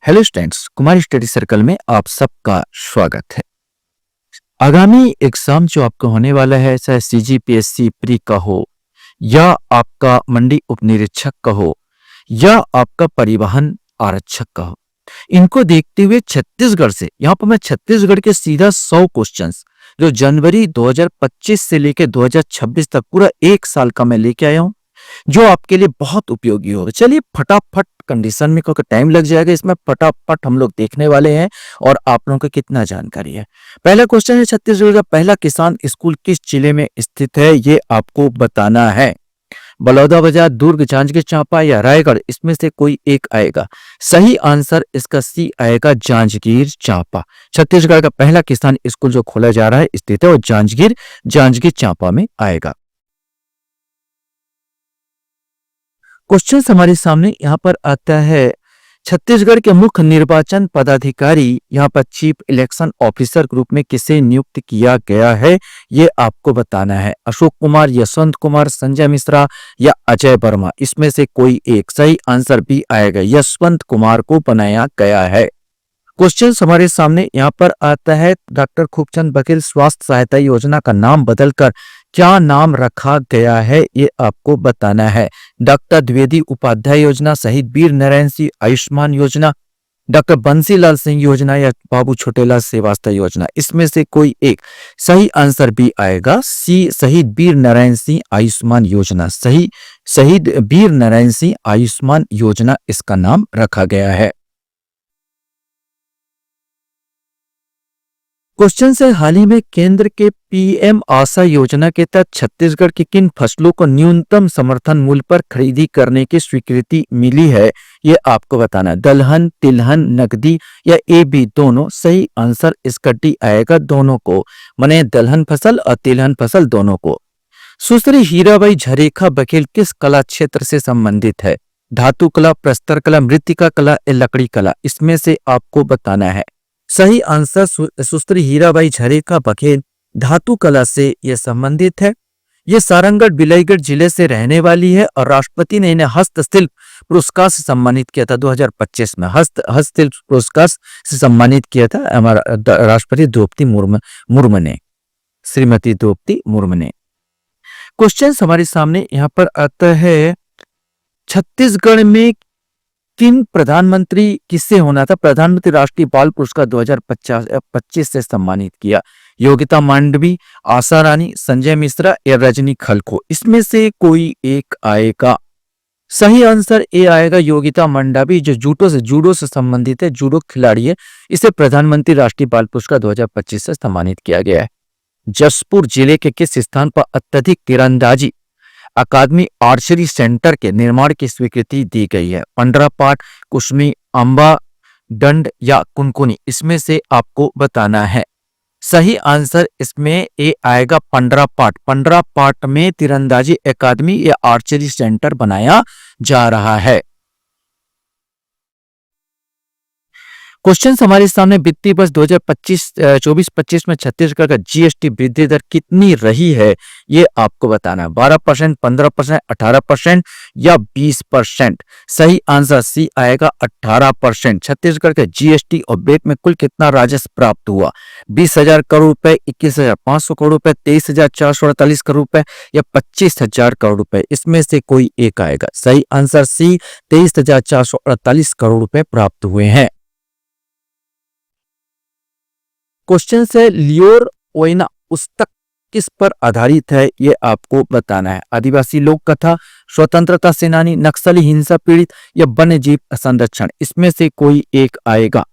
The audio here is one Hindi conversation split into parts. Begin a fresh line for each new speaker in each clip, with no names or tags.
Hello students, Kumar study circle में आप सबका स्वागत है। आगामी एग्जाम जो आपका होने वाला है, चाहे सीजीपीएससी प्री का हो या आपका मंडी उप निरीक्षक का हो या आपका परिवहन आरक्षक का हो, इनको देखते हुए छत्तीसगढ़ से यहाँ पर मैं छत्तीसगढ़ के सीधा 100 क्वेश्चंस जो जनवरी 2025 से लेकर 2026 तक पूरा एक साल का मैं लेके आया हूँ, जो आपके लिए बहुत उपयोगी होगा। चलिए फटाफट, कंडीशन में क्योंकि टाइम लग जाएगा, इसमें फटाफट हम लोग देखने वाले हैं और आप लोगों को कितना जानकारी है। पहला क्वेश्चन है, छत्तीसगढ़ का पहला किसान स्कूल किस जिले में स्थित है, ये आपको बताना है। बलौदाबाजार, दुर्ग, जांजगीर चांपा या रायगढ़, इसमें से कोई एक आएगा। सही आंसर इसका सी आएगा, जांजगीर चांपा। छत्तीसगढ़ का पहला किसान स्कूल जो खोला जा रहा है स्थित है वो जांजगीर चांपा में आएगा। क्वेश्चन हमारे सामने यहाँ पर आता है, छत्तीसगढ़ के मुख्य निर्वाचन पदाधिकारी यहाँ पर चीफ इलेक्शन ऑफिसर ग्रुप में किसे नियुक्त किया गया है, ये आपको बताना है। अशोक कुमार, यशवंत कुमार, संजय मिश्रा या अजय वर्मा, इसमें से कोई एक। सही आंसर भी आएगा, यशवंत कुमार को बनाया गया है। क्वेश्चन हमारे सामने यहाँ पर आता है, डॉक्टर खूबचंद बघेल स्वास्थ्य सहायता योजना का नाम बदलकर क्या नाम रखा गया है, ये आपको बताना है। डॉक्टर द्विवेदी उपाध्याय योजना, शहीद वीर नारायण सिंह आयुष्मान योजना, डॉक्टर बंसीलाल सिंह योजना या बाबू छोटेलाल श्रीवास्तव योजना, इसमें से कोई एक। सही आंसर भी आएगा सी, शहीद वीर नारायण सिंह आयुष्मान योजना। शहीद वीर नारायण सिंह आयुष्मान योजना इसका नाम रखा गया है। क्वेश्चन से, हाल ही में केंद्र के पीएम आशा योजना के तहत छत्तीसगढ़ की किन फसलों को न्यूनतम समर्थन मूल्य पर खरीदी करने की स्वीकृति मिली है, ये आपको बताना है। दलहन, तिलहन, नकदी या ए बी दोनों। सही आंसर इसका डी आएगा, दोनों को, माने दलहन फसल और तिलहन फसल दोनों को। सुश्री हीराबाई झरेखा बघेल किस कला क्षेत्र से संबंधित है? धातु कला, प्रस्तर कला, मृत्तिका कला या लकड़ी कला, इसमें से आपको बताना है। सही आंसर सुश्री हीराबाई झरेखा बघेल धातु कला से यह संबंधित है। ये सारंगढ़ बिलाईगढ़ जिले से रहने वाली है और राष्ट्रपति ने इन्हें हस्तशिल्प पुरस्कार से सम्मानित किया था 2025 में। हस्तशिल्प पुरस्कार से सम्मानित किया था हमारा राष्ट्रपति द्रौपदी मुर्मू ने, श्रीमती द्रौपदी मुर्मू ने। क्वेश्चन हमारे सामने यहाँ पर आता है, छत्तीसगढ़ में किन प्रधानमंत्री किससे होना था? प्रधानमंत्री राष्ट्रीय बाल पुरस्कार 2025 से सम्मानित किया। योगिता मांडवी, आशा रानी, संजय मिश्रा या रजनी खलखो, इसमें से कोई एक आएगा। सही आंसर ए आएगा, योगिता मांडवी, जो जूडो से संबंधित है, जूडो खिलाड़ी है। इसे प्रधानमंत्री राष्ट्रीय बाल पुरस्कार 2025 से सम्मानित किया गया है। जसपुर जिले के किस स्थान पर अत्यधिक तीरंदाजी अकादमी आर्चरी सेंटर के निर्माण की स्वीकृति दी गई है? पंडरापाट, कुशमी, अंबा, डंड या कुनकुनी, इसमें से आपको बताना है। सही आंसर इसमें ए आएगा, पंडरापाट। पंडरापाट में तीरंदाजी अकादमी या आर्चरी सेंटर बनाया जा रहा है। क्वेश्चन हमारे सामने, वित्तीय वर्ष 2024-25 में छत्तीसगढ़ का जीएसटी वृद्धि दर कितनी रही है, ये आपको बताना है। 12%, 15%, 18% या 20%। सही आंसर सी आएगा, 18%। छत्तीसगढ़ के जीएसटी और वेट में कुल कितना राजस्व प्राप्त हुआ? 20,000 करोड़ रुपए, 21,500 करोड़ रुपए, 23,448 करोड़ रुपए या 25,000 करोड़ रुपए, इसमें से कोई एक आएगा। सही आंसर सी, 23,448 करोड़ रुपए प्राप्त हुए हैं। क्वेश्चन से, लियोर ओइना पुस्तक किस पर आधारित है, ये आपको बताना है। आदिवासी लोक कथा, स्वतंत्रता सेनानी, नक्सली हिंसा पीड़ित या वन्य जीव संरक्षण, इसमें से कोई एक आएगा।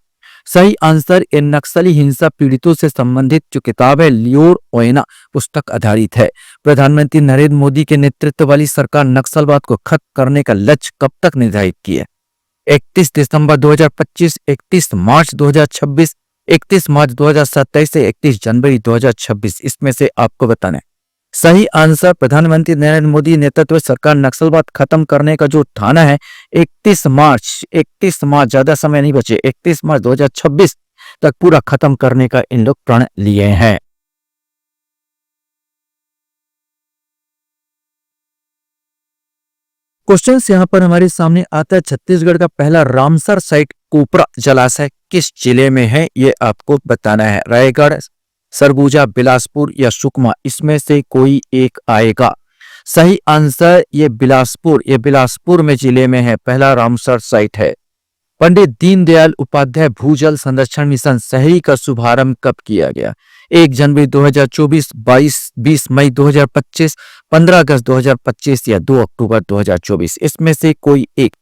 सही आंसर ये नक्सली हिंसा पीड़ितों से संबंधित जो किताब है, लियोर ओइना पुस्तक आधारित है। प्रधानमंत्री नरेंद्र मोदी के नेतृत्व वाली सरकार नक्सलवाद को खत्म करने का लक्ष्य कब तक निर्धारित किया है? 31 दिसंबर 2025, 31 मार्च 2026, 31 मार्च 2027 से 31 जनवरी 2026, इसमें से आपको बताना है। सही आंसर, प्रधानमंत्री नरेंद्र मोदी नेतृत्व सरकार नक्सलवाद खत्म करने का जो ठाना है 31 मार्च, ज्यादा समय नहीं बचे, 31 मार्च 2026 तक पूरा खत्म करने का इन लोग प्रण लिए हैं। क्वेश्चन यहाँ पर हमारे सामने आता है, छत्तीसगढ़ का पहला रामसर साइट कोपरा जलाशय किस जिले में है, ये आपको बताना है। रायगढ़, सरगुजा, बिलासपुर या सुकमा, इसमें से कोई एक आएगा। सही आंसर ये बिलासपुर में जिले में है, पहला रामसर साइट है। पंडित दीनदयाल उपाध्याय भूजल संरक्षण मिशन शहरी का शुभारंभ कब किया गया? 1 जनवरी 2024, 20 मई 2025, 15 अगस्त 2025 या 2 अक्टूबर 2024, इसमें से कोई एक।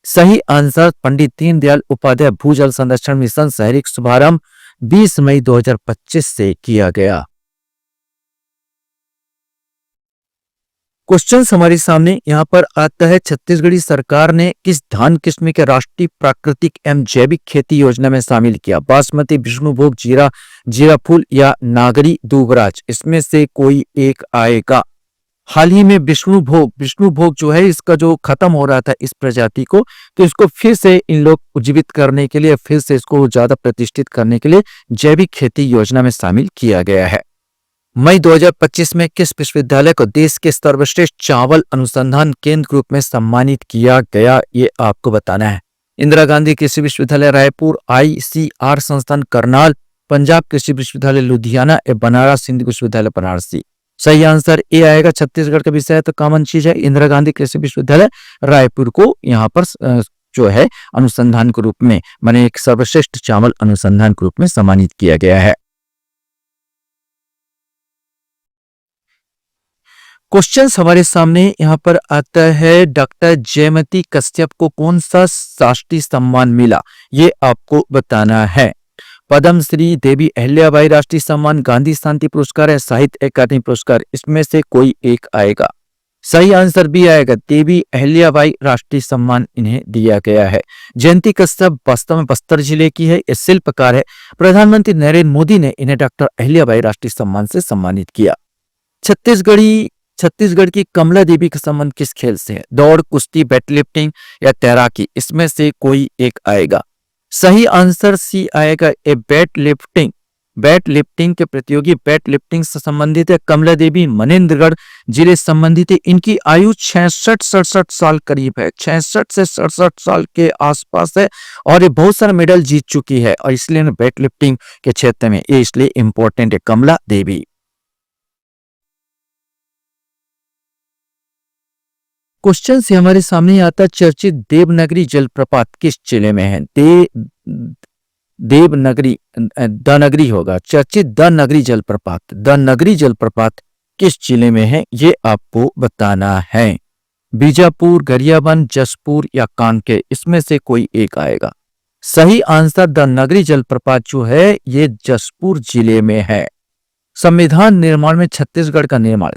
सही आंसर पंडित दीनदयाल उपाध्याय भूजल संरक्षण मिशन शहरी का शुभारंभ 20 मई 2025 से किया गया। क्वेश्चन हमारे सामने यहाँ पर आता है, छत्तीसगढ़ी सरकार ने किस धान किस्म के राष्ट्रीय प्राकृतिक एवं जैविक खेती योजना में शामिल किया? बासमती, विष्णुभोग, जीरा फूल या नागरी दूबराज, इसमें से कोई एक आएगा। हाल ही में विष्णुभोग जो है, इसका जो खत्म हो रहा था इस प्रजाति को, तो इसको फिर से इन लोग उज्जीवित करने के लिए, फिर से इसको ज्यादा प्रतिष्ठित करने के लिए जैविक खेती योजना में शामिल किया गया है। मई 2025 में किस विश्वविद्यालय को देश के सर्वश्रेष्ठ चावल अनुसंधान केंद्र के रूप में सम्मानित किया गया, ये आपको बताना है। इंदिरा गांधी कृषि विश्वविद्यालय रायपुर, ICR संस्थान करनाल, पंजाब कृषि विश्वविद्यालय लुधियाना या बनारस हिंदू विश्वविद्यालय बनारसी। सही आंसर ए आएगा। छत्तीसगढ़ का विषय है तो कॉमन चीज है, इंदिरा गांधी कृषि विश्वविद्यालय रायपुर को यहाँ पर जो है अनुसंधान के रूप में, माने एक सर्वश्रेष्ठ चावल अनुसंधान के रूप में सम्मानित किया गया है। क्वेश्चन हमारे सामने यहाँ पर आता है, डॉक्टर जयमती कश्यप को कौन सा राष्ट्रीय सम्मान मिला, ये आपको बताना है। पद्मश्री, देवी अहिल्याबाई राष्ट्रीय सम्मान, गांधी शांति पुरस्कार या साहित्य अकादमी पुरस्कार, इसमें से कोई एक आएगा। सही आंसर भी आएगा, देवी अहिल्याबाई राष्ट्रीय सम्मान इन्हें दिया गया है। जयंती कश्यप वास्तव में बस्तर जिले की है, ये शिल्पकार है। प्रधानमंत्री नरेंद्र मोदी ने इन्हें डॉक्टर अहिल्याबाई राष्ट्रीय सम्मान से सम्मानित किया। छत्तीसगढ़ की कमला देवी का संबंध किस खेल से है? दौड़, कुश्ती, वेटलिफ्टिंग या तैराकी, इसमें से कोई एक आएगा। सही आंसर सी आएगा, ए वेटलिफ्टिंग के प्रतियोगी वेटलिफ्टिंग से संबंधित है। कमला देवी मनेन्द्रगढ़ जिले संबंधित है। इनकी आयु 66-67 साल करीब है, 66 से 67 साल के आसपास है और ये बहुत सारे मेडल जीत चुकी है और इसलिए वेटलिफ्टिंग के क्षेत्र में ये इसलिए इंपॉर्टेंट है, कमला देवी। क्वेश्चन से हमारे सामने आता है, चर्चित देवनगरी जलप्रपात किस जिले में है? देवनगरी दनगरी होगा। चर्चित दनगरी जलप्रपात किस जिले में है, ये आपको बताना है। बीजापुर, गरियाबंद, जसपुर या कांकेर, इसमें से कोई एक आएगा। सही आंसर दनगरी जलप्रपात जो है ये जसपुर जिले में है। संविधान निर्माण में छत्तीसगढ़ का निर्माण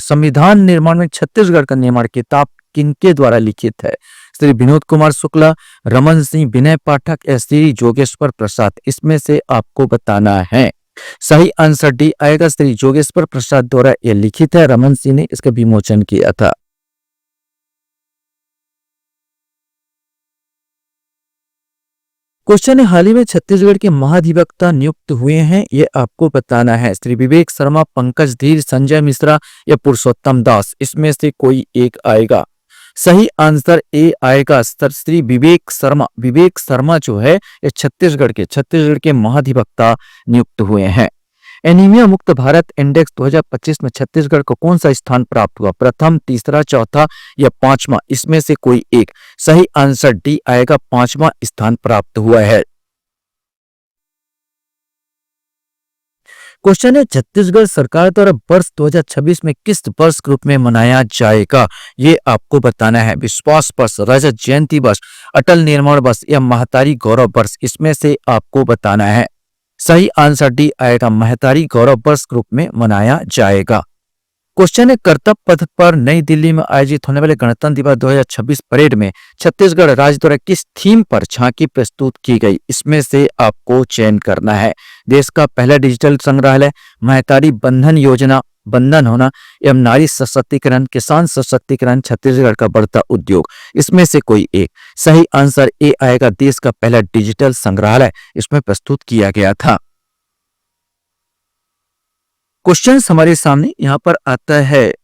किताब किनके द्वारा लिखित है? श्री विनोद कुमार शुक्ला, रमन सिंह, विनय पाठक या श्री जोगेश्वर प्रसाद, इसमें से आपको बताना है। सही आंसर डी आएगा, श्री जोगेश्वर प्रसाद द्वारा यह लिखित है। रमन सिंह ने इसका विमोचन किया था। क्वेश्चन है, हाल ही में छत्तीसगढ़ के महाधिवक्ता नियुक्त हुए हैं, ये आपको बताना है। श्री विवेक शर्मा, पंकज धीर, संजय मिश्रा या पुरुषोत्तम दास, इसमें से कोई एक आएगा। सही आंसर ए आएगा, श्री विवेक शर्मा जो है ये छत्तीसगढ़ के महाधिवक्ता नियुक्त हुए हैं। एनीमिया मुक्त भारत इंडेक्स 2025 में छत्तीसगढ़ को कौन सा स्थान प्राप्त हुआ? प्रथम, तीसरा, चौथा या पांचवा, इसमें से कोई एक। सही आंसर डी आएगा, पांचवा स्थान प्राप्त हुआ है। क्वेश्चन है, छत्तीसगढ़ सरकार द्वारा वर्ष 2026 में किस वर्ष के रूप में मनाया जाएगा, ये आपको बताना है। विश्वास वर्ष, रजत जयंती वर्ष, अटल निर्माण वर्ष या महतारी गौरव वर्ष, इसमें से आपको बताना है। सही आंसर डी आएगा, महतारी गौरव वर्ष के रूप में मनाया जाएगा। क्वेश्चन है, कर्तव्य पथ पर नई दिल्ली में आयोजित होने वाले गणतंत्र दिवस 2026 परेड में छत्तीसगढ़ राज्य द्वारा किस थीम पर झांकी प्रस्तुत की गई, इसमें से आपको चयन करना है। देश का पहला डिजिटल संग्रहालय, महतारी बंधन योजना, बंधन होना एवं नारी सशक्तिकरण, किसान सशक्तिकरण, छत्तीसगढ़ का बढ़ता उद्योग, इसमें से कोई एक। सही आंसर ए आएगा, देश का पहला डिजिटल संग्रहालय इसमें प्रस्तुत किया गया था। क्वेश्चन हमारे सामने यहां पर आता है,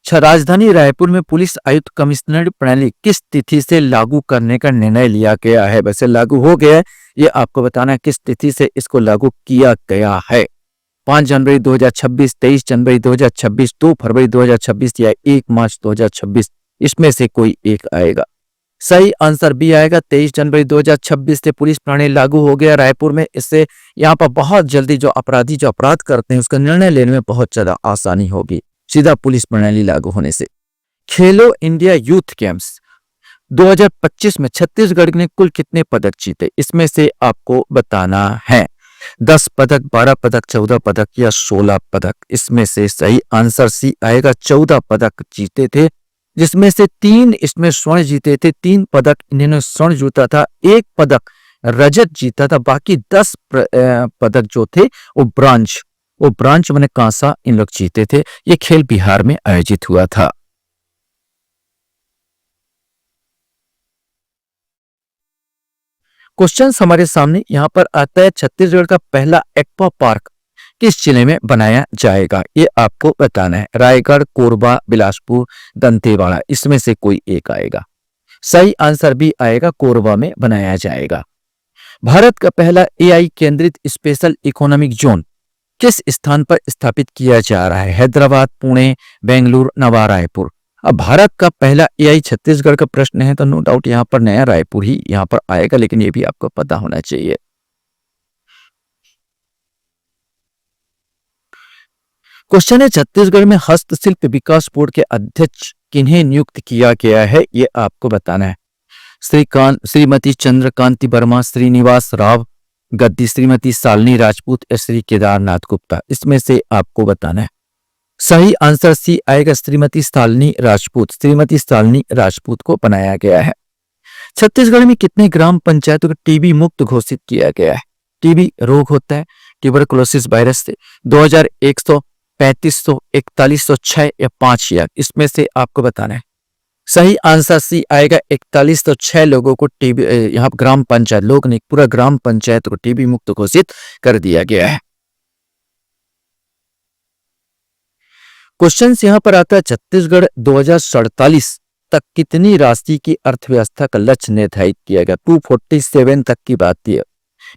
राजधानी रायपुर में पुलिस आयुक्त कमिश्नर प्रणाली किस तिथि से लागू करने का निर्णय लिया गया है? वैसे लागू हो गया है, ये आपको बताना है किस तिथि से इसको लागू किया गया है। 5 जनवरी 2026, 23 जनवरी 2026, 2 फरवरी 2026 या 1 मार्च 2026, इसमें से कोई एक आएगा। सही आंसर बी आएगा। 23 जनवरी 2026 से पुलिस प्रणाली लागू हो गया रायपुर में। इससे यहाँ पर बहुत जल्दी जो अपराधी जो अपराध करते हैं उसका निर्णय लेने में बहुत ज्यादा आसानी होगी, सीधा पुलिस प्रणाली लागू होने से। खेलो इंडिया यूथ गेम्स 2025 में छत्तीसगढ़ ने कुल कितने पदक जीते? इसमें से आपको बताना है 10 पदक, 12 पदक, 14 पदक या 16 पदक। इसमें से सही आंसर सी आएगा। 14 पदक जीते थे, जिसमें से 3 इसमें स्वर्ण जीते थे। 3 पदक इन्होंने स्वर्ण जीता था, 1 पदक रजत जीता था, बाकी 10 पदक जो थे वो ब्रांच मैंने कांसा इन लोग जीते थे। ये खेल बिहार में आयोजित हुआ था। क्वेश्चन हमारे सामने यहां पर आता है, छत्तीसगढ़ का पहला एक्वा पार्क किस जिले में बनाया जाएगा? ये आपको बताना है। रायगढ़, कोरबा, बिलासपुर, दंतेवाड़ा, इसमें से कोई एक आएगा। सही आंसर भी आएगा, कोरबा में बनाया जाएगा। भारत का पहला एआई केंद्रित स्पेशल इकोनॉमिक जोन किस स्थान पर स्थापित किया जा रहा है? हैदराबाद, पुणे, बेंगलुरु, नवा रायपुर। अब भारत का पहला एआई छत्तीसगढ़ का प्रश्न है तो नो डाउट यहाँ पर नया रायपुर ही यहाँ पर आएगा, लेकिन ये भी आपको पता होना चाहिए। क्वेश्चन है, छत्तीसगढ़ में हस्तशिल्प विकास बोर्ड के अध्यक्ष किन्हें नियुक्त किया गया है? ये आपको बताना है। श्रीमती चंद्रकांति वर्मा, श्रीनिवास राव गद्दी, श्रीमती शालिनी राजपूत या श्री केदारनाथ गुप्ता, इसमें से आपको बताना है। सही आंसर सी आएगा, श्रीमती शालिनी राजपूत। श्रीमती शालिनी राजपूत को बनाया गया है। छत्तीसगढ़ में कितने ग्राम पंचायतों को टीबी मुक्त घोषित किया गया है? टीबी रोग होता है ट्यूबरकुलोसिस वायरस से। 2100, 3500, 4106 या 5 या इसमें से आपको बताना है। सही आंसर सी आएगा, 4106 लोगों को टीबी, यहाँ ग्राम पंचायत लोग ने पूरा ग्राम पंचायत को टीबी मुक्त घोषित कर दिया गया है। क्वेश्चन यहाँ पर आता है, छत्तीसगढ़ 2047 तक कितनी राशि की अर्थव्यवस्था का लक्ष्य निर्धारित किया गया? 247 तक की बात है।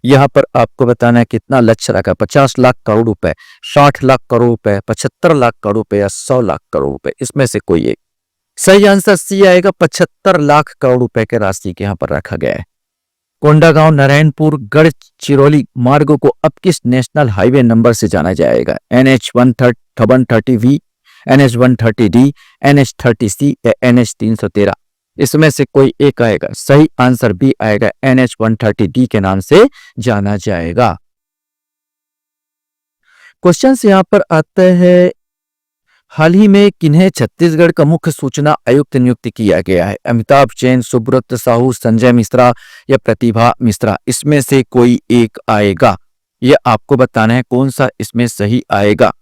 यहाँ पर आपको बताना है कितना लक्ष्य रखा। 50 लाख करोड़ रुपए, 60 लाख करोड़ रुपए, 75 लाख करोड़ रुपए या 100 लाख करोड़ रुपए, इसमें से कोई एक। सही आंसर सी आएगा, 75 लाख करोड़ रुपए के राशि के यहाँ पर रखा गया है। कोंडागांव, नारायणपुर, गढ़चिरौली मार्गों को अब किस नेशनल हाईवे नंबर से जाना जाएगा? NH 130V, NH 130D, NH 30C या NH 313, इसमें से कोई एक आएगा। सही आंसर भी आएगा, NH 130D के नाम से जाना जाएगा। क्वेश्चन यहाँ पर आता है, हाल ही में किन्हें छत्तीसगढ़ का मुख्य सूचना आयुक्त नियुक्त किया गया है? अमिताभ जैन, सुब्रत साहू, संजय मिश्रा या प्रतिभा मिश्रा, इसमें से कोई एक आएगा। यह आपको बताना है कौन सा इसमें सही आएगा।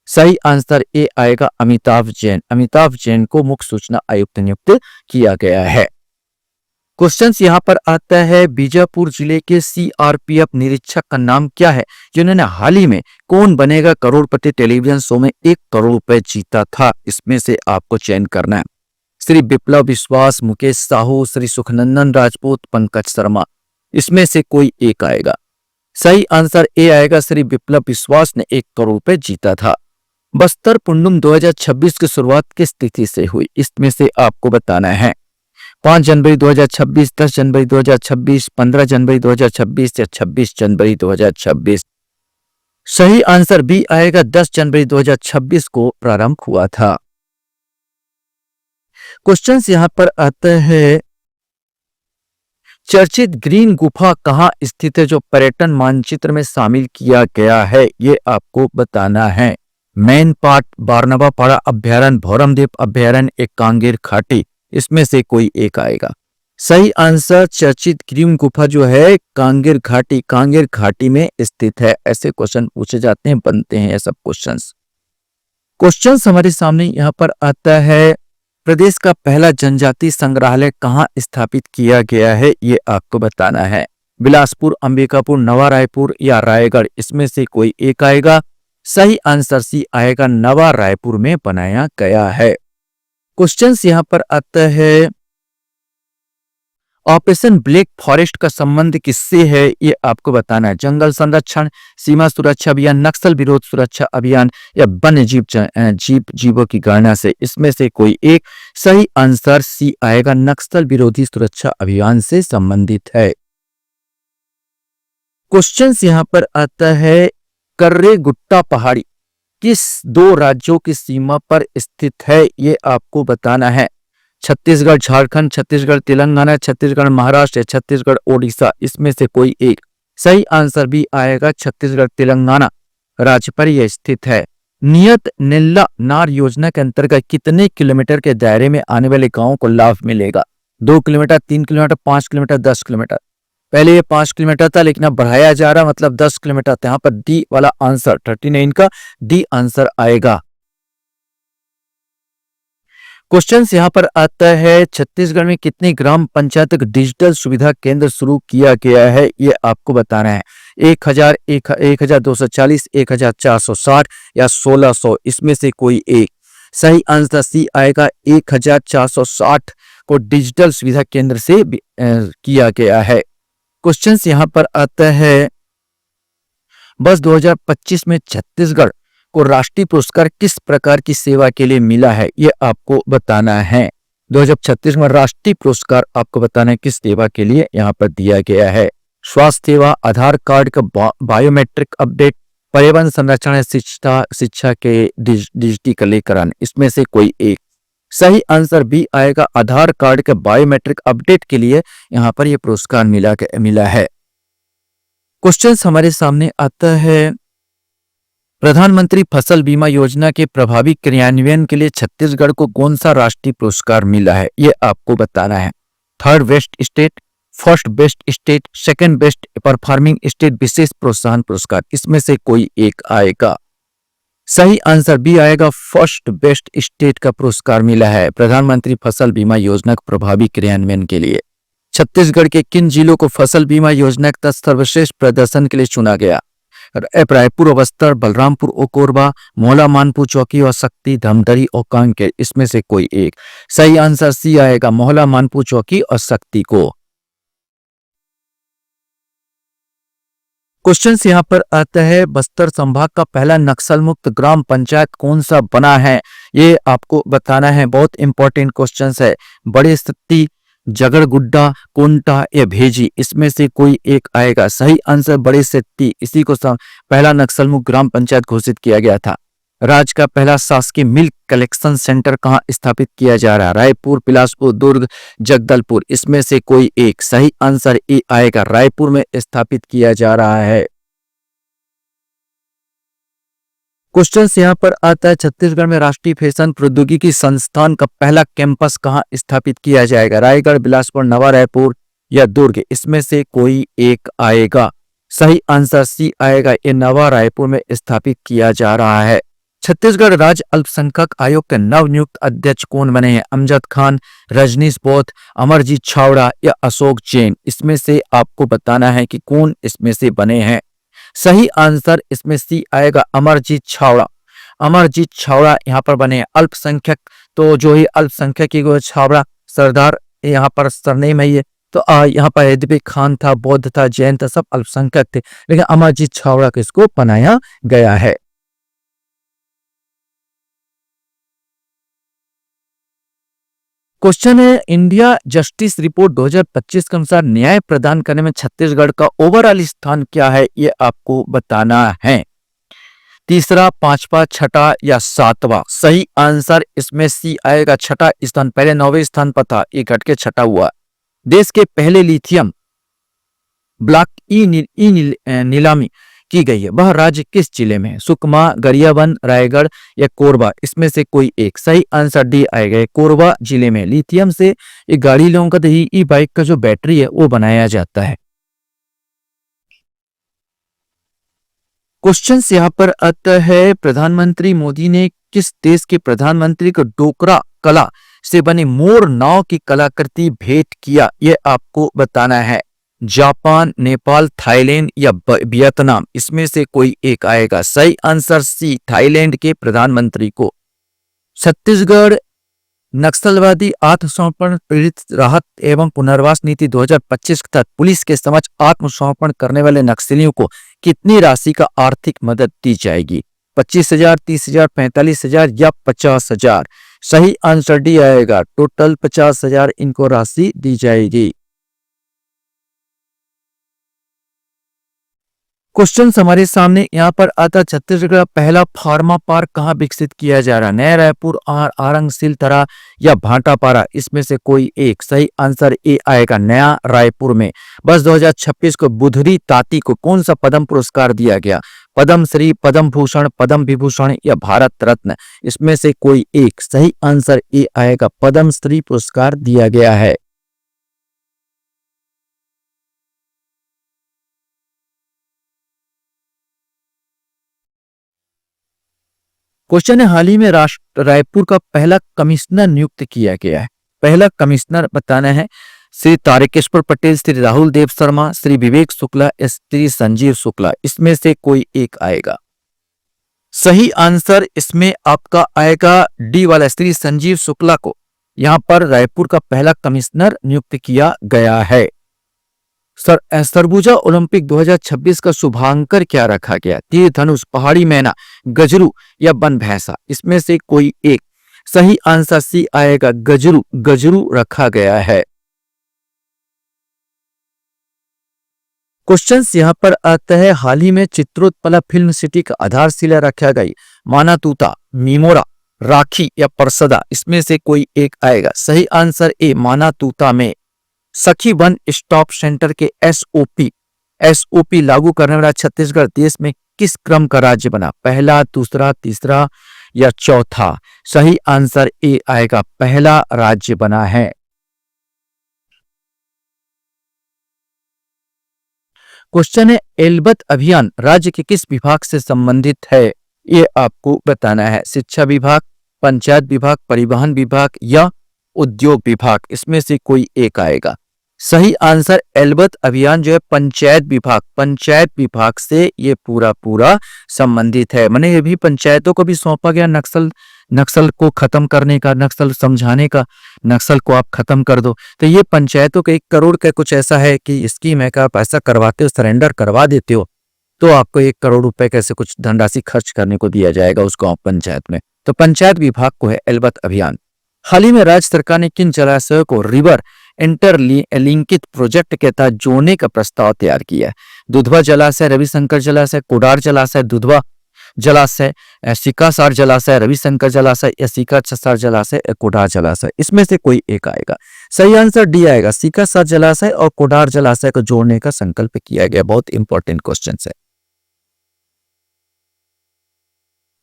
सही आंसर ए आएगा, अमिताभ जैन। अमिताभ जैन को मुख्य सूचना आयुक्त नियुक्त किया गया है। क्वेश्चन यहाँ पर आता है, बीजापुर जिले के CRPF निरीक्षक का नाम क्या है, जिन्होंने हाल ही में कौन बनेगा करोड़पति टेलीविजन शो में 1 करोड़ रुपए जीता था? इसमें से आपको चयन करना है। श्री विप्लव विश्वास, मुकेश साहू, श्री सुखनंदन राजपूत, पंकज शर्मा, इसमें से कोई एक आएगा। सही आंसर ए आएगा, श्री विप्लव विश्वास ने 1 करोड़ रुपए जीता था। बस्तर पुंडुम 2026 की शुरुआत किस तिथि से हुई? इसमें से आपको बताना है। 5 जनवरी 2026, 10 जनवरी 2026, 15 जनवरी 2026 या 26 जनवरी 2026। सही आंसर भी आएगा, 10 जनवरी 2026 को प्रारंभ हुआ था। क्वेश्चन यहां पर आता है, चर्चित ग्रीन गुफा कहां स्थित है जो पर्यटन मानचित्र में शामिल किया गया है? ये आपको बताना है। मेन पार्ट, बारनवापाड़ा अभ्यारण्य, भौरमदेव अभ्यारण्य, एक कांगेर घाटी, इसमें से कोई एक आएगा। सही आंसर, चर्चित ग्रीन गुफा जो है कांगेर घाटी में स्थित है। ऐसे क्वेश्चन पूछे जाते हैं, बनते हैं ये सब क्वेश्चंस। क्वेश्चंस हमारे सामने यहाँ पर आता है, प्रदेश का पहला जनजाति संग्रहालय कहाँ स्थापित किया गया है? ये आपको बताना है। बिलासपुर, अंबिकापुर, नवा रायपुर या रायगढ़, इसमें से कोई एक आएगा। सही आंसर सी आएगा, नवा रायपुर में बनाया गया है। क्वेश्चन यहाँ पर आता है, प्रदेश का पहला जनजाति संग्रहालय कहाँ स्थापित किया गया है? ये आपको बताना है। बिलासपुर, अंबिकापुर, नवा रायपुर या रायगढ़, इसमें से कोई एक आएगा। सही आंसर सी आएगा, नवा रायपुर में बनाया गया है। क्वेश्चंस यहाँ पर आता है, ऑपरेशन ब्लैक फॉरेस्ट का संबंध किससे है, ये आपको बताना है। जंगल संरक्षण, सीमा सुरक्षा अभियान, नक्सल विरोध सुरक्षा अभियान या वन्य जीवों की गणना से, इसमें से कोई एक। सही आंसर सी आएगा, नक्सल विरोधी सुरक्षा अभियान से संबंधित है। क्वेश्चंस यहाँ पर आता है, कर्रे गुट्टा पहाड़ी किस दो राज्यों की सीमा पर स्थित है, ये आपको बताना है। छत्तीसगढ़ झारखंड, छत्तीसगढ़ तेलंगाना, छत्तीसगढ़ महाराष्ट्र या छत्तीसगढ़ ओडिशा, इसमें से कोई एक। सही आंसर भी आएगा, छत्तीसगढ़ तेलंगाना राज्य पर यह स्थित है। नियत नीला नार योजना के अंतर्गत कितने किलोमीटर के दायरे में आने वाले गांवों को लाभ मिलेगा? 2 किलोमीटर, 3 किलोमीटर, 5 किलोमीटर, 10 किलोमीटर। पहले ये 5 किलोमीटर था, लेकिन अब बढ़ाया जा रहा, मतलब 10 किलोमीटर था। यहाँ पर डी वाला आंसर 39 का डी आंसर आएगा। क्वेश्चन यहाँ पर आता है, छत्तीसगढ़ में कितने ग्राम पंचायत डिजिटल सुविधा केंद्र शुरू किया गया है, ये आपको बताना है। 1000, 1240, 1460 या 1600, इसमें से कोई एक। सही आंसर सी आएगा, 1460 को डिजिटल सुविधा केंद्र से किया गया है। क्वेश्चन यहाँ पर आता है, वर्ष 2025 में छत्तीसगढ़ को राष्ट्रीय पुरस्कार किस प्रकार की सेवा के लिए मिला है, ये आपको बताना है। 2036 में राष्ट्रीय पुरस्कार आपको बताना है किस सेवा के लिए यहाँ पर दिया गया है। स्वास्थ्य सेवा, आधार कार्ड का बायोमेट्रिक अपडेट, पर्यावरण संरक्षण या शिक्षा के डिजिटलीकरण, इसमें से कोई एक। सही आंसर बी आएगा, आधार कार्ड के बायोमेट्रिक अपडेट के लिए यहाँ पर यह पुरस्कार मिला है। क्वेश्चन हमारे सामने आता है, प्रधानमंत्री फसल बीमा योजना के प्रभावी क्रियान्वयन के लिए छत्तीसगढ़ को कौन सा राष्ट्रीय पुरस्कार मिला है, ये आपको बताना है। 3rd best state, 1st best state, 2nd best performing state विशेष प्रोत्साहन पुरस्कार, इसमें से कोई एक आएगा। सही आंसर बी आएगा, 1st बेस्ट स्टेट का पुरस्कार मिला है प्रधानमंत्री फसल बीमा योजना के प्रभावी क्रियान्वयन के लिए। छत्तीसगढ़ के किन जिलों को फसल बीमा योजना के तहत सर्वश्रेष्ठ प्रदर्शन के लिए चुना गया? रायपुर, बस्तर, बलरामपुर और कोरबा, मोहला, मानपुर, चौकी और शक्ति, धमतरी और कांकेर, इसमें से कोई एक। सही आंसर सी आएगा, मोहला, मानपुर, चौकी और शक्ति को। क्वेश्चन यहाँ पर आता है, बस्तर संभाग का पहला नक्सल मुक्त ग्राम पंचायत कौन सा बना है, ये आपको बताना है। बहुत इंपॉर्टेंट क्वेश्चन है। बड़े सत्ती, जगड़गुड्डा, कोंटा या भेजी, इसमें से कोई एक आएगा। सही आंसर बड़े सत्ती, इसी को पहला नक्सल मुक्त ग्राम पंचायत घोषित किया गया था। राज्य का पहला शासकीय मिल्क कलेक्शन सेंटर कहाँ स्थापित किया जा रहा है? रायपुर, बिलासपुर, दुर्ग, जगदलपुर, इसमें से कोई एक। सही आंसर ए आएगा, रायपुर में स्थापित किया जा रहा है। क्वेश्चन यहाँ पर आता है, छत्तीसगढ़ में राष्ट्रीय फैशन प्रौद्योगिकी संस्थान का पहला कैंपस कहाँ स्थापित किया जाएगा? रायगढ़, बिलासपुर, नवा रायपुर या दुर्ग, इसमें से कोई एक आएगा। सही आंसर सी आएगा, ये नवा रायपुर में स्थापित किया जा रहा है। छत्तीसगढ़ राज्य अल्पसंख्यक आयोग के नवनियुक्त अध्यक्ष कौन बने हैं? अमजद खान, रजनीश बोथ, अमरजीत छावड़ा या अशोक जैन, इसमें से आपको बताना है कि कौन इसमें से बने हैं। सही आंसर इसमें सी आएगा, अमरजीत छावड़ा। अमरजीत छावड़ा यहाँ पर बने। अल्पसंख्यक, तो जो ही अल्पसंख्यक की छावड़ा सरदार यहाँ पर सरनेम है ये, तो यहाँ पर यद्यपि खान था, बौद्ध था, जैन था, सब अल्पसंख्यक थे, लेकिन अमरजीत छावड़ा को इसको बनाया गया है। क्वेश्चन है, इंडिया जस्टिस रिपोर्ट 2025 के अनुसार न्याय प्रदान करने में छत्तीसगढ़ का ओवरऑल स्थान क्या है, ये आपको बताना है। तीसरा, पांचवा, छठा या सातवां? सही आंसर इसमें सी आएगा, छठा स्थान। पहले 9वें स्थान पर था, ये घट के छठा हुआ। देश के पहले लिथियम ब्लॉक नीलामी की गई है, वह राज्य किस जिले में है? सुकमा, गरियाबंद, रायगढ़ या कोरबा, इसमें से कोई एक। सही आंसर डी आएगा, कोरबा जिले में। लिथियम से ये गाड़ी लोगों का ई बाइक का जो बैटरी है वो बनाया जाता है। क्वेश्चन यहाँ पर आता है, प्रधानमंत्री मोदी ने किस देश के प्रधानमंत्री को डोकरा कला से बने मोर नाव की कलाकृति भेंट किया, यह आपको बताना है। जापान, नेपाल, थाईलैंड या वियतनाम, इसमें से कोई एक आएगा। सही आंसर सी, थाईलैंड के प्रधानमंत्री को। छत्तीसगढ़ नक्सलवादी आत्मसमर्पण पीड़ित राहत एवं पुनर्वास नीति 2025 के तहत पुलिस के समक्ष आत्मसमर्पण करने वाले नक्सलियों को कितनी राशि का आर्थिक मदद दी जाएगी? 25,000, 30,000, 45,000 या 50,000? सही आंसर डी आएगा, टोटल 50,000 इनको राशि दी जाएगी। क्वेश्चन हमारे सामने यहाँ पर आता, छत्तीसगढ़ का पहला फार्मा पार्क कहाँ विकसित किया जा रहा है? नया रायपुर, आरंग, सिलतरा या भाटापारा? इसमें से कोई एक। सही आंसर ए आएगा, नया रायपुर में। बस 2026 को बुधरी ताती को कौन सा पद्म पुरस्कार दिया गया? पद्म श्री, पद्म भूषण, पद्म विभूषण या भारत रत्न? इसमें से कोई एक। सही आंसर ए आएगा, पद्म श्री पुरस्कार दिया गया है। क्वेश्चन है, हाल ही में रायपुर का पहला कमिश्नर नियुक्त किया गया है। पहला कमिश्नर बताना है। श्री तारकेश्वर पटेल, श्री राहुल देव शर्मा, श्री विवेक शुक्ला, श्री संजीव शुक्ला? इसमें से कोई एक आएगा। सही आंसर इसमें आपका आएगा डी वाला, श्री संजीव शुक्ला को यहां पर रायपुर का पहला कमिश्नर नियुक्त किया गया है। सरगुजा ओलंपिक 2026 का शुभांकर क्या रखा गया? तीर धनुष, पहाड़ी मैना, गजरू या वन भैंसा? इसमें से कोई एक। सही आंसर सी आएगा, गजरू। गजरू रखा गया है। क्वेश्चंस यहां पर आता है, हाल ही में चित्रोत्पला फिल्म सिटी का आधारशिला रखा गई। मानातूता, मीमोरा, राखी या परसदा? इसमें से कोई एक आएगा। सही आंसर ए, मानातूता में। सखी वन स्टॉप सेंटर के एसओपी लागू करने वाला छत्तीसगढ़ देश में किस क्रम का राज्य बना? पहला, दूसरा, तीसरा या चौथा? सही आंसर ए आएगा, पहला राज्य बना है। क्वेश्चन है, एल्बत अभियान राज्य के किस विभाग से संबंधित है? ये आपको बताना है। शिक्षा विभाग, पंचायत विभाग, परिवहन विभाग या उद्योग विभाग? इसमें से कोई एक आएगा। सही आंसर, एल्बत अभियान जो है पंचायत विभाग से ये पूरा संबंधित है। मैंने ये भी पंचायतों को भी सौंपा गया नक्सल को खत्म करने का, नक्सल समझाने का, नक्सल को आप खत्म कर दो। तो ये पंचायतों के 1 करोड़ का कुछ ऐसा है कि स्कीम है कि आप ऐसा करवाते हो, सरेंडर करवा देते हो तो आपको 1 करोड़ रुपए कैसे कुछ धनराशि खर्च करने को दिया जाएगा उस गांव पंचायत में। तो पंचायत विभाग को है एल्बत अभियान। हाल ही में राज्य सरकार ने किन जलाशयों को रिवर इंटरलिंकित प्रोजेक्ट के तहत जोड़ने का प्रस्ताव तैयार किया है? दुधवा जलाशय, रविशंकर जलाशय, कोडार जलाशय, दुधवा जलाशय, सिकासार जलाशय, रविशंकर जलाशय या सिकासार जलाशय, कोडार जलाशय? इसमें से कोई एक आएगा। सही आंसर डी आएगा, सिकासार जलाशय और कोडार जलाशय को जोड़ने का संकल्प किया गया। बहुत इंपॉर्टेंट क्वेश्चन है।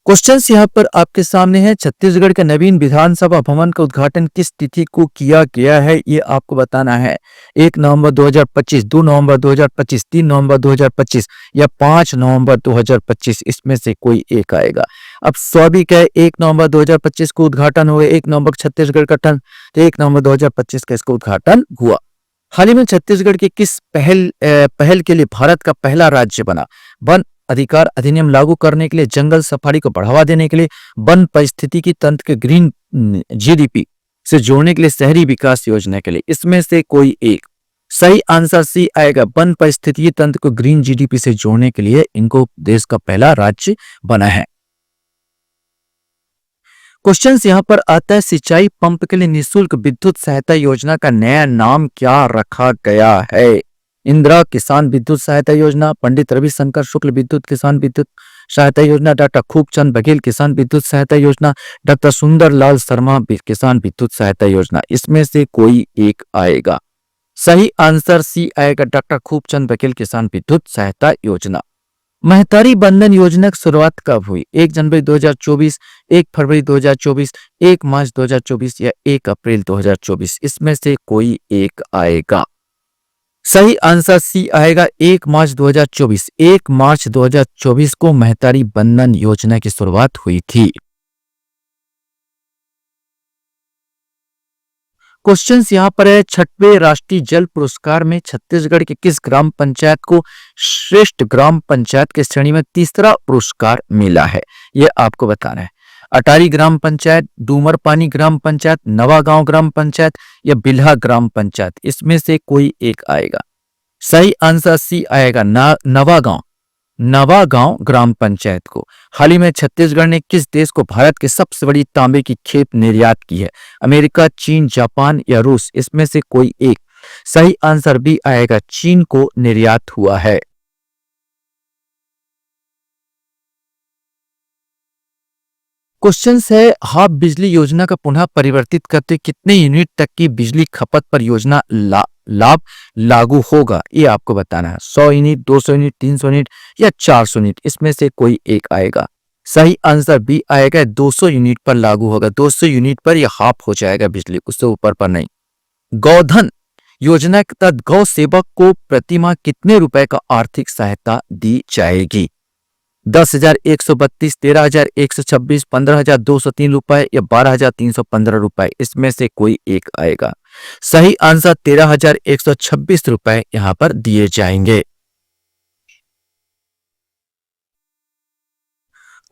क्वेश्चंस यहाँ पर आपके सामने है। छत्तीसगढ़ के नवीन विधानसभा भवन का उद्घाटन किस तिथि को किया गया है? ये आपको बताना है। 1 नवंबर 2025, 2 नवंबर 2025, 3 नवंबर 2025 या 5 नवंबर 2025? इसमें से कोई एक आएगा। अब स्वाभाविक है 1 नवंबर 2025 को उद्घाटन हुआ, 1 नवंबर छत्तीसगढ़ गठन, तो 1 नवंबर 2025 का इसका उद्घाटन हुआ। हाल ही में छत्तीसगढ़ की किस पहल के लिए भारत का पहला राज्य बना? वन अधिकार अधिनियम लागू करने के लिए, जंगल सफारी को बढ़ावा देने के लिए, वन पारिस्थितिकी तंत्र के ग्रीन जीडीपी से जोड़ने के लिए, शहरी विकास योजना के लिए? इसमें से कोई एक। सही आंसर सी आएगा, वन पारिस्थितिकी तंत्र को ग्रीन जीडीपी से जोड़ने के लिए इनको देश का पहला राज्य बना है। क्वेश्चन यहाँ पर आता है, सिंचाई पंप के लिए निःशुल्क विद्युत सहायता योजना का नया नाम क्या रखा गया है? इंदिरा किसान विद्युत सहायता योजना, पंडित रविशंकर शुक्ल विद्युत किसान विद्युत सहायता योजना, डॉक्टर खूबचंद बघेल किसान विद्युत सहायता योजना, डॉक्टर सुंदरलाल शर्मा किसान विद्युत सहायता योजना? इसमें से कोई एक आएगा। सही आंसर सी आएगा, डॉक्टर खूबचंद बघेल किसान विद्युत सहायता योजना। महतारी बंधन योजना की शुरुआत कब हुई? 1 जनवरी 2024, 1 फरवरी 2024, 1 मार्च 2024 या 1 अप्रैल 2024? इसमें से कोई एक आएगा। सही आंसर सी आएगा, 1 मार्च 2024। 1 मार्च 2024 को महतारी बंधन योजना की शुरुआत हुई थी। क्वेश्चंस यहां पर है, 6वें राष्ट्रीय जल पुरस्कार में छत्तीसगढ़ के किस ग्राम पंचायत को श्रेष्ठ ग्राम पंचायत की श्रेणी में 3रा पुरस्कार मिला है? यह आपको बताना है। अटारी ग्राम पंचायत, डूमरपानी ग्राम पंचायत, नवागांव ग्राम पंचायत या बिल्हा ग्राम पंचायत, इसमें से कोई एक आएगा। सही आंसर सी आएगा, नवागांव, नवागांव ग्राम पंचायत को। हाल ही में छत्तीसगढ़ ने किस देश को भारत की सबसे बड़ी तांबे की खेप निर्यात की है? अमेरिका, चीन, जापान या रूस, इसमें से कोई एक। सही आंसर बी आएगा, चीन को निर्यात हुआ है। क्वेश्चन है, हाफ बिजली योजना का पुनः परिवर्तित करते कितने यूनिट तक की बिजली खपत पर योजना लाभ लागू होगा? ये आपको बताना है। 100 यूनिट, 200 यूनिट, 300 यूनिट या 400 यूनिट, इसमें से कोई एक आएगा। सही आंसर बी आएगा, 200 यूनिट पर लागू होगा। 200 यूनिट पर यह हाफ हो जाएगा बिजली, उससे ऊपर पर नहीं। गौधन योजना के तहत गौ सेवक को प्रतिमाह कितने रुपए का आर्थिक सहायता दी जाएगी? 10,132, 13,126, 15,203 रुपए या 12,315 रुपए, इसमें से कोई एक आएगा। सही आंसर 13,126 रुपए यहां पर दिए जाएंगे।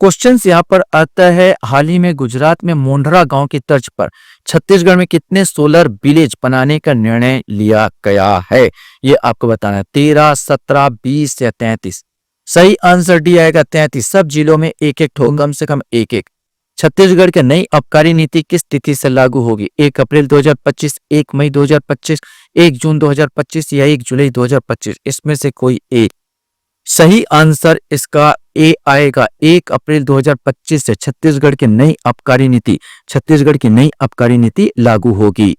क्वेश्चन यहां पर आता है, हाल ही में गुजरात में मोंढरा गांव की तर्ज पर छत्तीसगढ़ में कितने सोलर विलेज बनाने का निर्णय लिया गया है? ये आपको बताना है। 13, 17, 20 या 33। सही आंसर डी आएगा, 33। सब जिलों में एक एक ठो, कम से कम एक एक। छत्तीसगढ़ की नई आबकारी नीति किस तिथि से लागू होगी? 1 अप्रैल 2025, 1 मई 2025, 1 जून 2025 या 1 जुलाई 2025, इसमें से कोई एक। सही आंसर इसका ए आएगा, 1 अप्रैल 2025 से छत्तीसगढ़ की नई आबकारी नीति लागू होगी।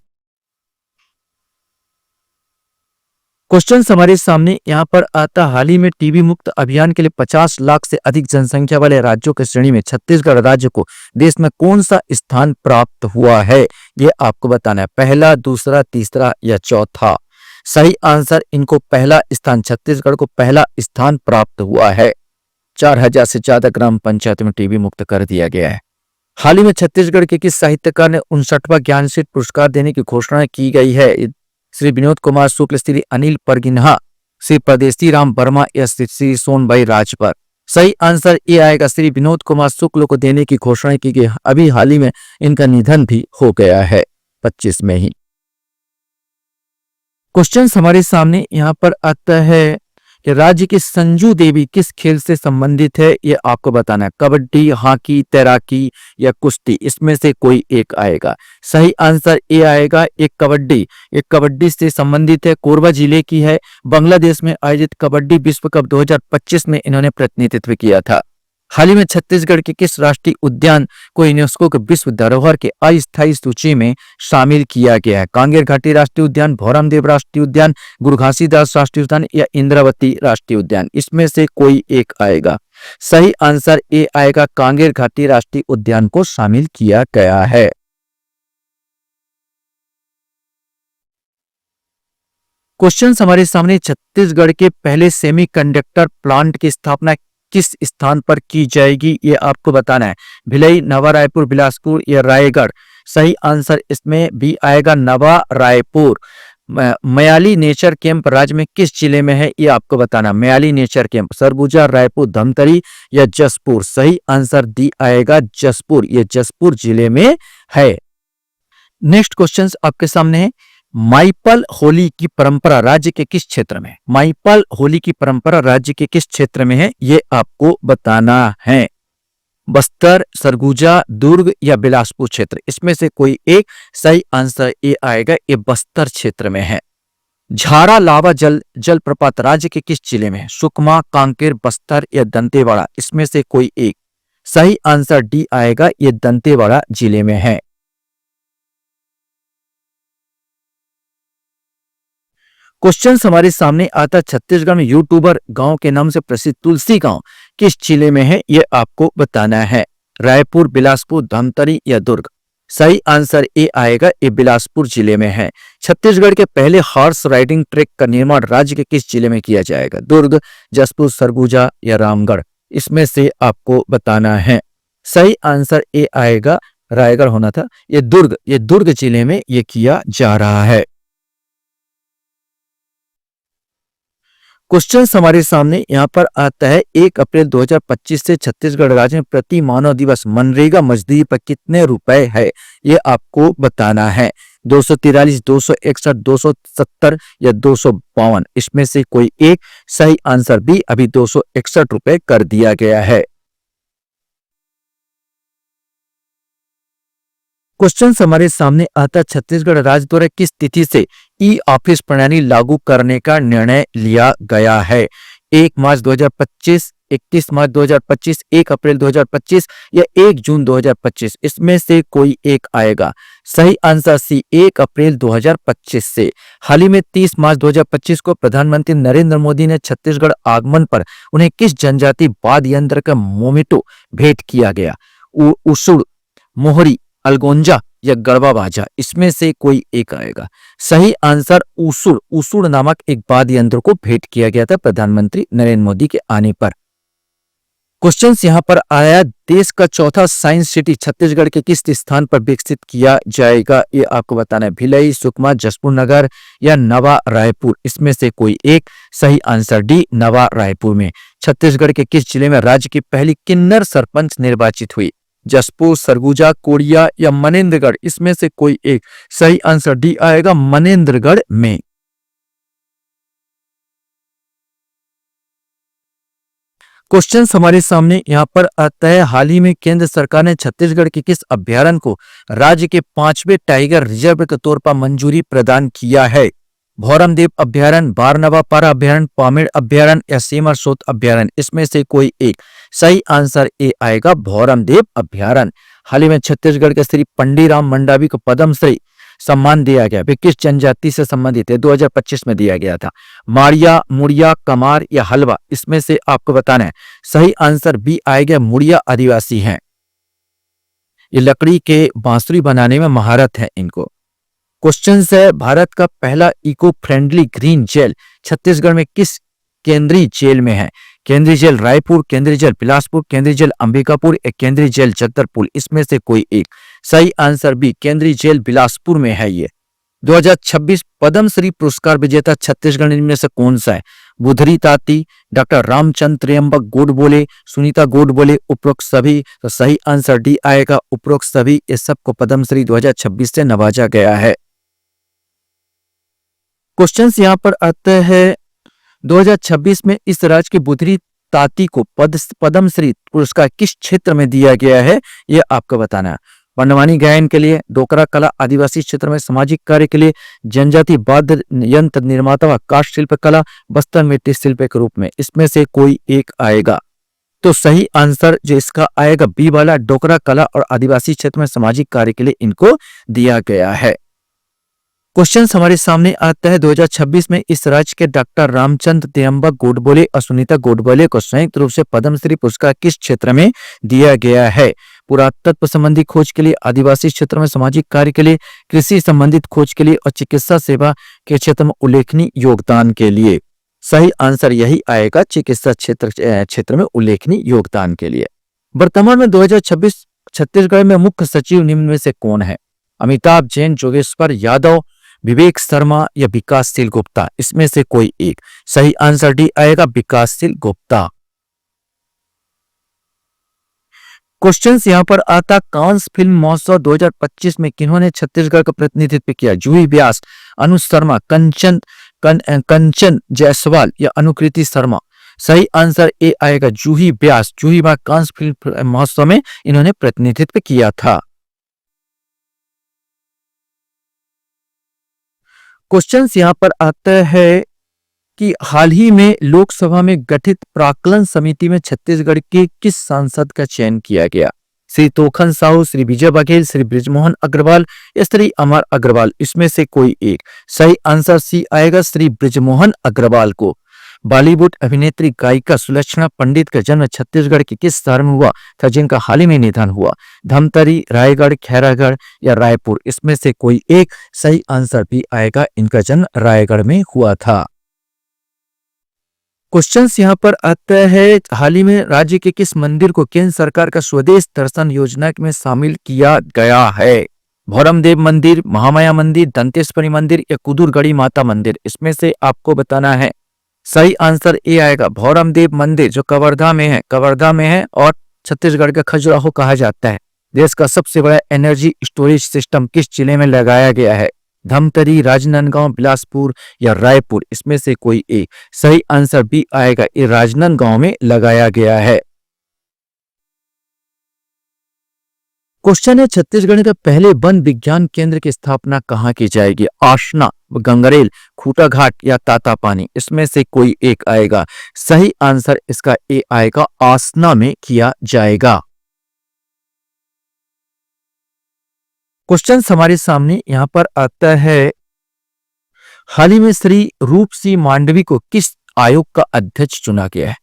क्वेश्चन हमारे सामने यहां पर आता, हाल ही में टीबी मुक्त अभियान के लिए 50 लाख से अधिक जनसंख्या वाले राज्यों की श्रेणी में छत्तीसगढ़ राज्य को देश में कौन सा स्थान प्राप्त हुआ है? यह आपको बताना है। पहला, दूसरा, तीसरा या चौथा। सही आंसर, इनको पहला स्थान, छत्तीसगढ़ को पहला स्थान प्राप्त हुआ है। 4,000 से ज्यादा ग्राम पंचायत में टीबी मुक्त कर दिया गया है। हाल ही में छत्तीसगढ़ के किस साहित्यकार ने 59वां ज्ञानपीठ पुरस्कार देने की घोषणा की गई है? श्री विनोद कुमार शुक्ल, श्री अनिल परगिन्हा, श्री परदेसी राम वर्मा या श्री सोनभाई राजभर। सही आंसर ये आएगा, श्री विनोद कुमार शुक्ल को देने की घोषणा की गई। अभी हाल ही में इनका निधन भी हो गया है, 25 में ही। क्वेश्चन हमारे सामने यहाँ पर आता है कि राज्य की संजू देवी किस खेल से संबंधित है? ये आपको बताना है। कबड्डी, हॉकी, तैराकी या कुश्ती, इसमें से कोई एक आएगा। सही आंसर ए आएगा, एक कबड्डी से संबंधित है। कोरबा जिले की है। बांग्लादेश में आयोजित कबड्डी विश्व कप 2025 में इन्होंने प्रतिनिधित्व किया था। हाल ही में छत्तीसगढ़ के किस राष्ट्रीय उद्यान को यूनेस्को के विश्व धरोहर के अस्थायी सूची में शामिल किया गया है? कांगेर घाटी राष्ट्रीय उद्यान, भौरमदेव राष्ट्रीय उद्यान, गुरु घासीदास राष्ट्रीय उद्यान या इंद्रावती राष्ट्रीय उद्यान, इसमें से कोई एक आएगा। सही आंसर ए आएगा, कांगेर घाटी राष्ट्रीय उद्यान को शामिल किया गया है। क्वेश्चन हमारे सामने, छत्तीसगढ़ के पहले सेमीकंडक्टर प्लांट की स्थापना किस स्थान पर की जाएगी? ये आपको बताना है। भिलाई, नवा रायपुर, बिलासपुर या रायगढ़। सही आंसर इसमें भी आएगा, नवा रायपुर। मयाली नेचर कैंप राज्य में किस जिले में है? ये आपको बताना। मयाली नेचर कैंप सरगुजा, रायपुर, धमतरी या जसपुर। सही आंसर दी आएगा, जसपुर। ये जसपुर जिले में है। नेक्स्ट क्वेश्चन आपके सामने है, माईपल होली की परंपरा राज्य के किस क्षेत्र में? माईपल होली की परंपरा राज्य के किस क्षेत्र में है? ये आपको बताना है। बस्तर, सरगुजा, दुर्ग या बिलासपुर क्षेत्र, इसमें से कोई एक। सही आंसर ये आएगा, ये बस्तर क्षेत्र में है। झारा लावा जलप्रपात राज्य के किस जिले में है? सुकमा, कांकेर, बस्तर या दंतेवाड़ा, इसमें से कोई एक। सही आंसर डी आएगा, ये दंतेवाड़ा जिले में है। क्वेश्चन हमारे सामने आता, छत्तीसगढ़ में यूट्यूबर गांव के नाम से प्रसिद्ध तुलसी गांव किस जिले में है? यह आपको बताना है। रायपुर, बिलासपुर, धमतरी या दुर्ग। सही आंसर ए आएगा, ये बिलासपुर जिले में है। छत्तीसगढ़ के पहले हॉर्स राइडिंग ट्रैक का निर्माण राज्य के किस जिले में किया जाएगा? दुर्ग, जसपुर, सरगुजा या रामगढ़, इसमें से आपको बताना है। सही आंसर ए आएगा, रायगढ़ होना था। ये दुर्ग जिले में ये किया जा रहा है। क्वेश्चन हमारे सामने यहाँ पर आता है 1 अप्रैल 2025 से छत्तीसगढ़ राज्य में प्रति मानव दिवस मनरेगा मजदूरी पर कितने रुपए है, ये आपको बताना है। 243, 261, 270 या 252, इसमें से कोई एक। सही आंसर बी, अभी 261 रुपए कर दिया गया है। क्वेश्चन हमारे सामने आता, छत्तीसगढ़ राज्य द्वारा किस तिथि से ई ऑफिस प्रणाली लागू करने का निर्णय लिया गया है? 1 मार्च 2025, 31 मार्च 2025, 1 अप्रैल 2025 या 1 जून 2025, इसमें से कोई एक आएगा। सही आंसर सी, 1 अप्रैल 2025 से। हाल ही में 30 मार्च 2025 को प्रधानमंत्री नरेंद्र मोदी ने छत्तीसगढ़ आगमन पर उन्हें किस जनजाति वाद्य यंत्र का मोमेटो भेंट किया गया? उसूड़, मोहरी, अलगोंजा या गढ़वा बाजा, इसमें से कोई एक आएगा। सही आंसर उसूड़, उसूड़ नामक एक वाद्य यंत्र को भेंट किया गया था प्रधानमंत्री नरेंद्र मोदी के आने पर। क्वेश्चन यहां पर आया, देश का चौथा साइंस सिटी छत्तीसगढ़ के किस स्थान पर विकसित किया जाएगा? ये आपको बताना है। भिलाई, सुकमा, जसपुर नगर या नवा रायपुर, इसमें से कोई एक। सही आंसर डी, नवा रायपुर में। छत्तीसगढ़ के किस जिले में राज्य की पहली किन्नर सरपंच निर्वाचित हुई? जसपुर, सरगुजा, कोरिया या मनेन्द्रगढ़, इसमें से कोई एक। सही आंसर डी आएगा, मनेन्द्रगढ़ में। क्वेश्चन हमारे सामने यहां पर आता है, हाल ही में केंद्र सरकार ने छत्तीसगढ़ के किस अभ्यारण्य को राज्य के 5वें टाइगर रिजर्व के तौर पर मंजूरी प्रदान किया है? भौरमदेव अभ्यारण्य, बारनवापारा अभ्यारण्य, पामेड़ अभ्यारण्य या सीमाशोत अभ्यारण्य, इसमें से कोई एक। सही आंसर ए आएगा, भौरमदेव अभ्यारण्य। हाल ही में छत्तीसगढ़ के श्री पंडीराम मंडावी को पद्मश्री सम्मान दिया गया। वे किस जनजाति से संबंधित है? 2025 में दिया गया था। माड़िया, मुड़िया, कमार या हलवा, इसमें से आपको बताना है। सही आंसर बी आएगा, मुड़िया आदिवासी हैं। ये लकड़ी के बांसुरी बनाने में महारत है इनको। क्वेश्चन है, भारत का पहला eco friendly green jail Chhattisgarh में किस केंद्रीय जेल में है? केंद्रीय जेल रायपुर, केंद्रीय जेल बिलासपुर, केंद्रीय जेल अंबिकापुर या केंद्रीय जेल जगदलपुर, इसमें से कोई एक। सही आंसर बी, केंद्रीय जेल बिलासपुर में है ये। 2026 पद्मश्री पुरस्कार विजेता छत्तीसगढ़ इनमें से कौन सा है? बुधरी ताती, डॉक्टर रामचंद्र त्र्यंबक गोडबोले, सुनीता गोडबोले, उपरोक्त सभी। तो सही आंसर डी आएगा, उपरोक्त सभी। इस सबको पद्मश्री 2026 से नवाजा गया है। क्वेश्चन यहां पर आता है, 2026 में इस राज्य के बुधरी ताती को पद्मश्री पुरस्कार किस क्षेत्र में दिया गया है? यह आपको बताना है। वर्णमानी गायन के लिए, डोकरा कला, आदिवासी क्षेत्र में सामाजिक कार्य के लिए, जनजाति वाद्य यंत्र निर्माता व काष्ठ शिल्प कला, बस्तर मिट्टी शिल्प के रूप में, इसमें से कोई एक आएगा। तो सही आंसर जो इसका आएगा बी वाला, डोकरा कला और आदिवासी क्षेत्र में सामाजिक कार्य के लिए इनको दिया गया है। क्वेश्चन हमारे सामने आता है, 2026 में इस राज्य के डॉक्टर रामचंद्र त्र्यंबक गोडबोले और सुनीता गोडबोले को संयुक्त रूप से पद्मश्री पुरस्कार किस क्षेत्र में दिया गया है? पुरातत्व संबंधी खोज के लिए, आदिवासी क्षेत्र में सामाजिक कार्य के लिए, कृषि संबंधित खोज के लिए और चिकित्सा सेवा के क्षेत्र में उल्लेखनीय योगदान के लिए। सही आंसर यही आएगा, चिकित्सा क्षेत्र में उल्लेखनीय योगदान के लिए। वर्तमान में 2026 छत्तीसगढ़ में मुख्य सचिव निम्न में से कौन है? अमिताभ जैन, जोगेश्वर यादव, विवेक शर्मा या विकासशील गुप्ता, इसमें से कोई एक। सही आंसर डी आएगा, विकासशील गुप्ता। क्वेश्चन यहां पर आता, कांस फिल्म महोत्सव 2025 में किन्होंने छत्तीसगढ़ का प्रतिनिधित्व किया? जूही व्यास, अनु शर्मा, कंचन जायसवाल या अनुकृति शर्मा। सही आंसर ए आएगा, जूही व्यास। जूही व्यास कांस फिल्म महोत्सव में इन्होंने प्रतिनिधित्व किया था। क्वेश्चन यहां पर आता है कि हाल ही में लोकसभा में गठित प्राक्कलन समिति में छत्तीसगढ़ के किस सांसद का चयन किया गया? श्री तोखन साहू, श्री विजय बघेल, श्री बृजमोहन अग्रवाल या श्री अमर अग्रवाल, इसमें से कोई एक। सही आंसर सी आएगा, श्री बृजमोहन अग्रवाल को। बॉलीवुड अभिनेत्री गायिका सुलक्षणा पंडित का जन्म छत्तीसगढ़ के किस शहर में हुआ था, जिनका हाल ही में निधन हुआ? धमतरी, रायगढ़, खैरागढ़ या रायपुर, इसमें से कोई एक। सही आंसर भी आएगा, इनका जन्म रायगढ़ में हुआ था। क्वेश्चन यहां पर आता है, हाल ही में राज्य के किस मंदिर को केंद्र सरकार का स्वदेश दर्शन योजना में शामिल किया गया है? भौरमदेव मंदिर, महामाया मंदिर, दंतेश्वरी मंदिर या कुदुरगढ़ी माता मंदिर, इसमें से आपको बताना है। सही आंसर ए आएगा भौरमदेव मंदिर जो कवर्धा में है और छत्तीसगढ़ का खजुराहो कहा जाता है। देश का सबसे बड़ा एनर्जी स्टोरेज सिस्टम किस जिले में लगाया गया है? धमतरी, राजनांदगांव, बिलासपुर या रायपुर, इसमें से कोई एक। सही आंसर बी आएगा, ये राजनांदगांव में लगाया गया है। क्वेश्चन है छत्तीसगढ़ के पहले वन विज्ञान केंद्र की स्थापना कहाँ की जाएगी? आसना, गंगरेल, खूटाघाट या तातापानी, इसमें से कोई एक आएगा। सही आंसर इसका ए आएगा, आसना में किया जाएगा। क्वेश्चन हमारे सामने यहां पर आता है, हाल ही में श्री रूप सिंह मांडवी को किस आयोग का अध्यक्ष चुना गया है?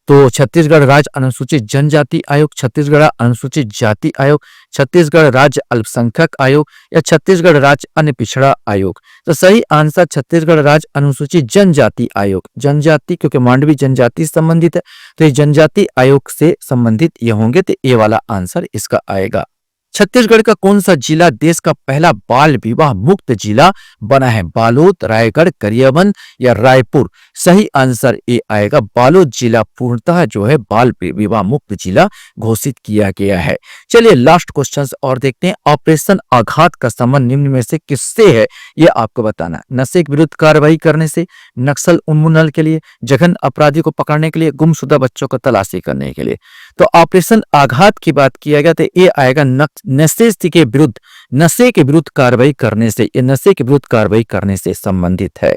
तो छत्तीसगढ़ राज्य अनुसूचित जनजाति आयोग, छत्तीसगढ़ अनुसूचित जाति आयोग, छत्तीसगढ़ राज्य अल्पसंख्यक आयोग या छत्तीसगढ़ राज्य अन्य पिछड़ा आयोग। तो सही आंसर छत्तीसगढ़ राज्य अनुसूचित जनजाति आयोग। जनजाति क्योंकि मांडवी जनजाति से संबंधित है, तो ये जनजाति आयोग से संबंधित ये होंगे, तो ये वाला आंसर इसका आएगा। छत्तीसगढ़ का कौन सा जिला देश का पहला बाल विवाह मुक्त जिला बना है? बालोद, रायगढ़, गरियाबंद या रायपुर। सही आंसर ए आएगा, बालोद जिला पूर्णतः जो है बाल विवाह मुक्त जिला घोषित किया गया है। चलिए लास्ट क्वेश्चन और देखते हैं। ऑपरेशन आघात का संबंध निम्न में से किससे है, ये आपको बताना। नशे के विरुद्ध कार्रवाई करने से, नक्सल उन्मूलन के लिए, जघन्य अपराधी को पकड़ने के लिए, गुमशुदा बच्चों को तलाशी करने के लिए। तो ऑपरेशन आघात की बात किया गया तो ये आएगा नशे के विरुद्ध कार्रवाई करने से, ये नशे के विरुद्ध कार्रवाई करने से संबंधित है।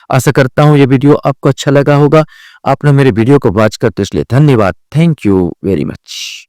आशा करता हूं ये वीडियो आपको अच्छा लगा होगा। आपने मेरे वीडियो को वॉच करते इसलिए धन्यवाद। Thank you very much.